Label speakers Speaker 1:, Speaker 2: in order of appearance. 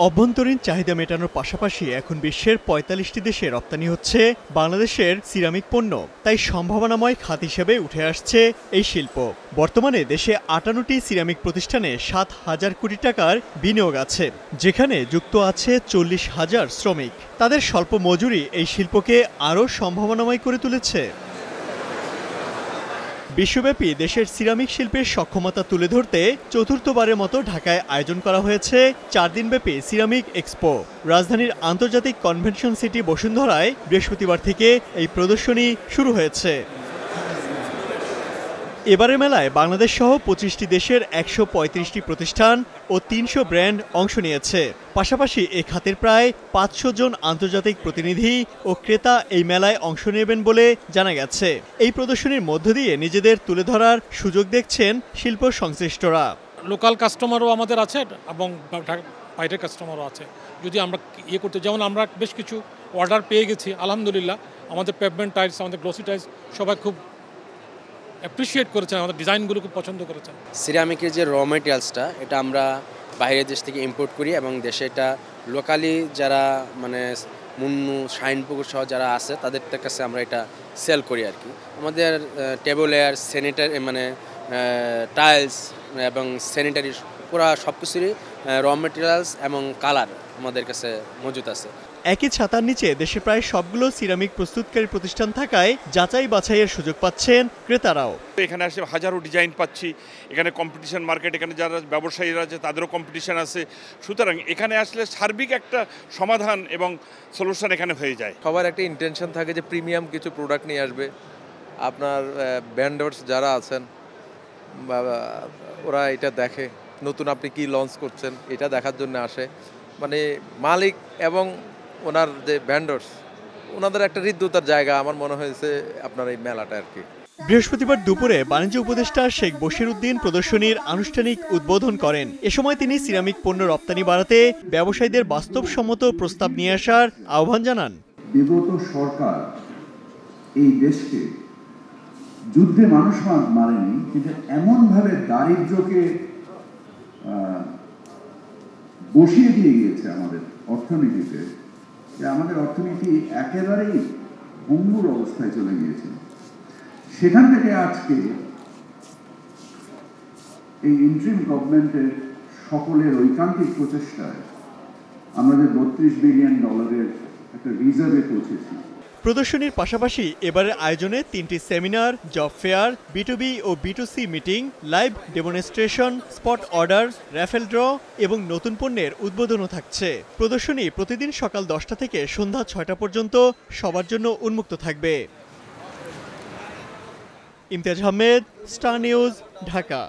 Speaker 1: অভ্যন্তরীণ চাহিদা মেটানোর পাশাপাশি এখন বিশ্বের ৪৫টি দেশে রপ্তানি হচ্ছে বাংলাদেশের সিরামিক পণ্য। তাই সম্ভাবনাময় খাত হিসেবে উঠে আসছে এই শিল্প। বর্তমানে দেশে ৫৮টি সিরামিক প্রতিষ্ঠানে ৭,০০০ কোটি টাকার বিনিয়োগ আছে, যেখানে যুক্ত আছে ৪০,০০০ শ্রমিক। তাদের স্বল্প মজুরি এই শিল্পকে আরও সম্ভাবনাময় করে তুলেছে। বিশ্বব্যাপী দেশের সিরামিক শিল্পের সক্ষমতা তুলে ধরতে চতুর্থবারের মতো ঢাকায় আয়োজন করা হয়েছে ৪ দিনব্যাপী সিরামিক এক্সপো। রাজধানীর আন্তর্জাতিক কনভেনশন সিটি বসুন্ধরায় বৃহস্পতিবার থেকে এই প্রদর্শনী শুরু হয়েছে। এবারের মেলায় বাংলাদেশ সহ ২৫টি দেশের ১৩৫টি প্রতিষ্ঠান ও ৩০০ ব্র্যান্ড অংশ নিয়েছে। পাশাপাশি এ খাতের প্রায় ৫০০ জন আন্তর্জাতিক প্রতিনিধি ও ক্রেতা এই মেলায় অংশ নেবেন বলে জানা গেছে। এই প্রদর্শনীর মধ্য দিয়ে নিজেদের তুলে ধরার সুযোগ দেখছেন শিল্প সংশ্লিষ্টরা।
Speaker 2: লোকাল কাস্টমারও আমাদের আছে এবং বাইরের কাস্টমারও আছে। যদি আমরা করতে, যেমন আমরা বেশ কিছু অর্ডার পেয়ে গেছি আলহামদুলিল্লাহ। আমাদের পেভমেন্ট টাইলস, আমাদের গ্লসি টাইলস সবাই খুব অ্যাপ্রিসিয়েট করেছেন, আমাদের ডিজাইনগুলো খুব পছন্দ করেছেন।
Speaker 3: সিরামিকের যে র মেটেরিয়ালসটা, এটা আমরা বাইরের দেশ থেকে ইম্পোর্ট করি এবং দেশে এটা লোকালি যারা মুন্নু শাইনপুকুর সহ যারা আছে তাদের কাছে আমরা এটা সেল করি আর কি। আমাদের টেবল এয়ার, স্যানিটারি টাইলস এবং স্যানিটারি পুরা সব কিছুরই র মেটেরিয়ালস এবং কালার আমাদের কাছে মজুদ আছে।
Speaker 1: একই ছাতার নিচে দেশে প্রায় সবগুলো সিরামিক প্রস্তুতকারী প্রতিষ্ঠান থাকায় যাচাই বাছাইয়ের সুযোগ পাচ্ছেন ক্রেতারাও।
Speaker 4: এখানে আসে হাজারো ডিজাইন পাচ্ছি, এখানে কম্পিটিশন মার্কেট, এখানে যারা ব্যবসায়ীরা আছে তাদেরও কম্পিটিশন আছে। সুতরাং এখানে আসলে সার্বিক একটা সমাধান এবং সলিউশন এখানে হয়ে যায়।
Speaker 5: সবার একটা ইন্টেনশন থাকে যে প্রিমিয়াম কিছু প্রোডাক্ট নিয়ে আসবে। আপনার ভেন্ডরস যারা আছেন বা ওরা এটা দেখে নতুন আপনি কি লঞ্চ করছেন এটা দেখার জন্য আসে। মানে মালিক এবং ওনার যে ভেন্ডরস, ওনাদের একটা হৃদ্যতার জায়গা আমার মনে হয়েছে আপনার এই মেলাটা আর কি।
Speaker 1: বৃহস্পতিবার দুপুরে বাণিজ্য উপদেষ্টা শেখ বশির উদ্দিন প্রদর্শনীর আনুষ্ঠানিক উদ্বোধন করেন। এ সময় তিনি সিরামিক পণ্য রপ্তানি বাড়াতে ব্যবসায়ীদের বাস্তবসম্মত প্রস্তাব নিয়ে আসার আহ্বান জানান।
Speaker 6: বিগত সরকার এই দেশকে যুদ্ধে মানুষ মারেনি, কিন্তু এমনভাবে দারিদ্র্যকে বসিয়ে দিয়ে গিয়েছে আমাদের অর্থনীতিতে যে আমাদের অর্থনীতি একেবারেই ভঙ্গুর অবস্থায় চলে গিয়েছে। সেখান থেকে আজকে এই ইন্টারিম গভর্নমেন্টের সকলের ঐকান্তিক প্রচেষ্টায় আমরা যে $32 বিলিয়ন একটা রিজার্ভে পৌঁছেছি।
Speaker 1: প্রদর্শনীর পাশাপাশি এবারের আয়োজনে 3টি সেমিনার, জব ফেয়ার, B2B ও B2C meeting, live demonstration, spot order, raffle draw এবং নতুন পণ্যের উদ্বোধনও থাকছে। প্রদর্শনী প্রতিদিন সকাল 10টা থেকে সন্ধ্যা 6টা পর্যন্ত সবার জন্য উন্মুক্ত থাকবে। Imtiaz Ahmed, star news, Dhaka.